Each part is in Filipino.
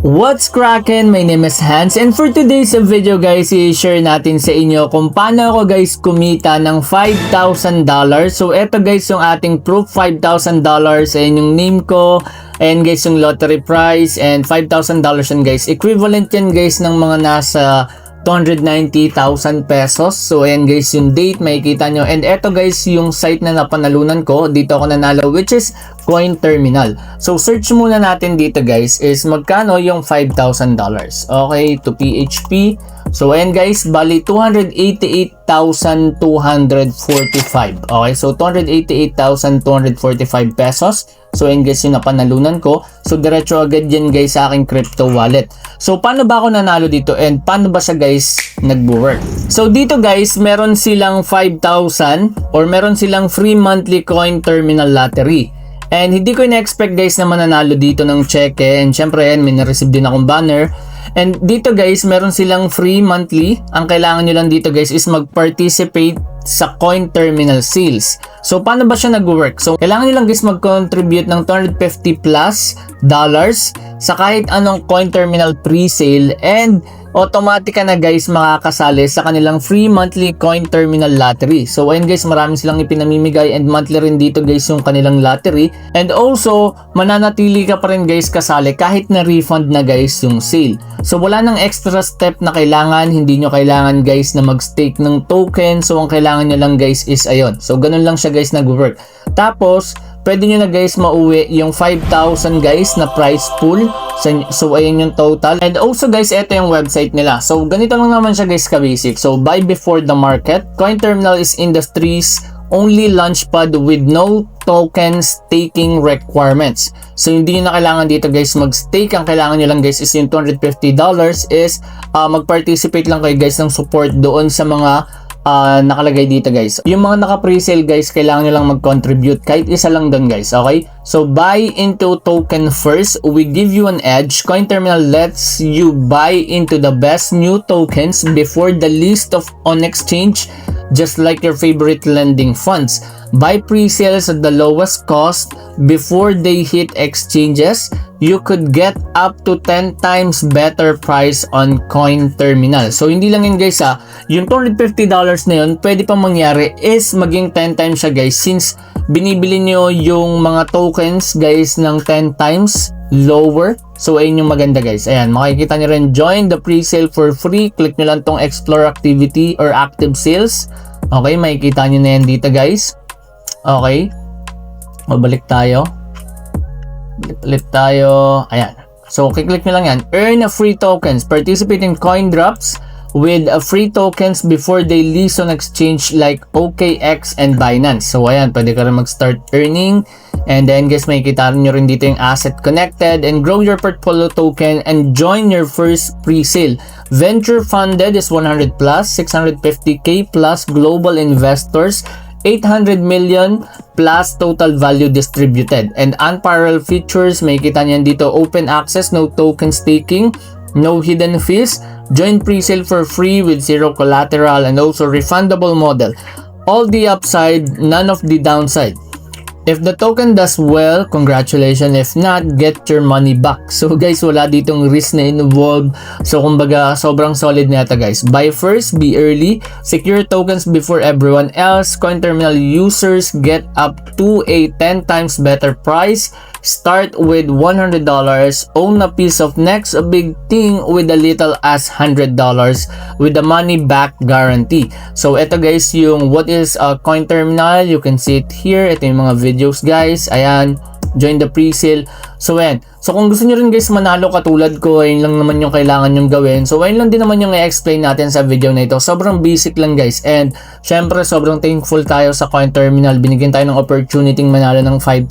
What's cracking? My name is Hans, and for today's video guys, i-share natin sa inyo kung paano ako guys kumita ng $5,000. So eto guys yung ating proof, $5,000. Ayan yung name ko, ayan guys yung lottery prize, and $5,000 yan guys. Equivalent yan guys ng mga nasa 290,000 pesos. So ayan guys yung date, makikita nyo. And eto guys yung site na napanalunan ko. Dito ako nanalo, which is Coin Terminal. So search muna natin dito guys is magkano yung $5,000. Okay, to PHP. So ayan guys, bali 288,245. Okay, so 288,245 pesos. So ayan guys yung napanalunan ko. So diretso agad yan guys sa aking crypto wallet. So paano ba ako nanalo dito and paano ba siya guys nagwo-work? So dito guys, meron silang 5,000 or meron silang free monthly coin terminal lottery. And hindi ko na-expect guys na mananalo dito ng cheque, and syempre yan, may na-receive din akong banner. And dito guys, meron silang free monthly. Ang kailangan nyo lang dito guys is mag-participate sa coin terminal sales. So paano ba siya nag-work? So kailangan nyo lang guys mag-contribute ng $250 plus sa kahit anong coin terminal pre-sale, and automatic ka na guys makakasali sa kanilang free monthly coin terminal lottery. So ayun guys, marami silang ipinamimigay, and monthly rin dito guys yung kanilang lottery. And also, mananatili ka pa rin guys kasali kahit na refund na guys yung sale. So wala nang extra step na kailangan, hindi nyo kailangan guys na mag-stake ng token. So ang kailangan nyo lang guys is ayun. So ganun lang siya guys nag-work. Tapos, pwede nyo na guys mauwi yung 5,000 guys na prize pool. So ayun yung total. And also guys, ito yung website nila. So ganito lang naman siya guys ka-basic. So buy before the market. Coin Terminal is industry's only launchpad with no token staking requirements. So hindi nyo na kailangan dito guys mag-stake. Ang kailangan nyo lang guys is yung $250 is mag-participate lang kayo guys ng support doon sa mga nakalagay dito guys. Yung mga naka-presale guys, kailangan nyo lang mag-contribute kahit isa lang doon guys. Okay, so buy into token first, we give you an edge. Coin Terminal lets you buy into the best new tokens before the list on exchange, just like your favorite lending funds. Buy pre-sales at the lowest cost before they hit exchanges. You could get up to 10 times better price on Coin Terminal. So hindi lang yun guys yung $250 na yun, pwede pang mangyari is maging 10 times siya guys, since binibili nyo yung mga tokens guys ng 10 times lower. So ayun yung maganda guys. Ayan, makikita nyo rin, join the pre-sale for free. Click nyo lang tong explore activity or active sales. Okay, makikita nyo na yan dito guys. Okay, mabalik tayo. Balik tayo. Ayan. So, kiklik nyo lang yan. Earn a free tokens. Participate in coin drops with a free tokens before they list on exchange like OKX and Binance. So, ayan. Pwede ka rin mag-start earning. And then, guys, makikita nyo rin dito yung asset connected, and grow your portfolio token and join your first pre-sale. Venture funded is 100 plus, 650k plus global investors, 800 million plus total value distributed. And unparalleled features, makikita niyan dito, open access, no token staking, no hidden fees, join presale for free with zero collateral, and also refundable model. All the upside, none of the downside. If the token does well, congratulations. If not, get your money back. So guys, wala ditong risk na involved. So kumbaga, sobrang solid na ito guys. Buy first, be early, secure tokens before everyone else. Coin Terminal users get up to a 10 times better price. Start with $100, own a piece of next big thing with a little as $100 with the money back guarantee. So ito guys yung what is a Coin Terminal. You can see it here. Ito yung mga videos guys. Ayan, join the pre-sale. So ayan. So kung gusto nyo rin guys manalo katulad ko, ayun lang naman yung kailangan nyong gawin. So ayun lang din naman yung i-explain natin sa video na ito. Sobrang basic lang guys. And syempre sobrang thankful tayo sa Coin Terminal. Binigyan tayo ng opportunity manalo ng $5,000,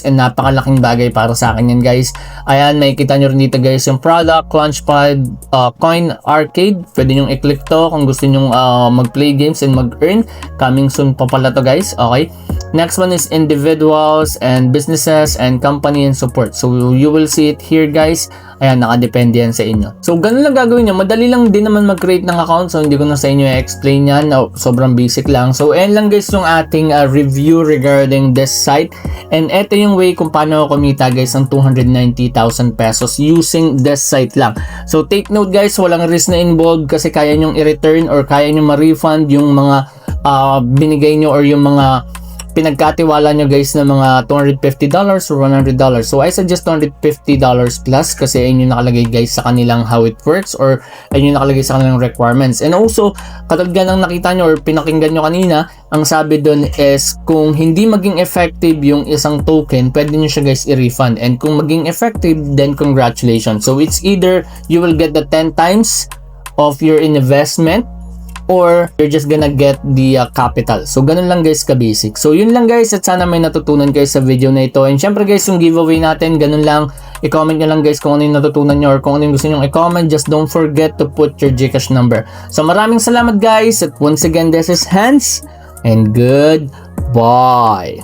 and napakalaking bagay para sa akin yan guys. Ayan, makikita nyo rin dito guys yung product, Launchpad, Coin Arcade. Pwede nyong i-click to kung gusto nyong mag-play games and mag-earn. Coming soon pa pala to guys. Okay. Next one is individuals and businesses and company and support. So you will see it here guys. Ayan, nakadepende yan sa inyo. So ganun lang gagawin nyo. Madali lang din naman mag-create ng account. So hindi ko na sa inyo i-explain yan. Sobrang basic lang. So ayan lang guys yung ating review regarding this site. And eto yung way kung paano kumita guys ng 290,000 pesos using this site lang. So take note guys, walang risk na involved kasi kaya nyong i-return or kaya nyong ma-refund yung mga binigay nyo or yung mga pinagkatiwala nyo guys na mga $250 or $100. So I suggest $250 plus kasi ayun yung nakalagay guys sa kanilang how it works or ayun yung nakalagay sa kanilang requirements. And also, katulad ng nakita nyo or pinakinggan nyo kanina, ang sabi dun is kung hindi maging effective yung isang token, pwede nyo siya guys i-refund. And kung maging effective, then congratulations. So it's either you will get the 10 times of your investment or you're just gonna get the capital. So ganun lang guys ka-basic. So yun lang guys at sana may natutunan kayo sa video na ito. And syempre guys yung giveaway natin, ganun lang. I-comment nyo lang guys kung ano yung natutunan nyo or kung ano yung gusto nyo i-comment. Just don't forget to put your GCash number. So maraming salamat guys at once again this is Hans and goodbye.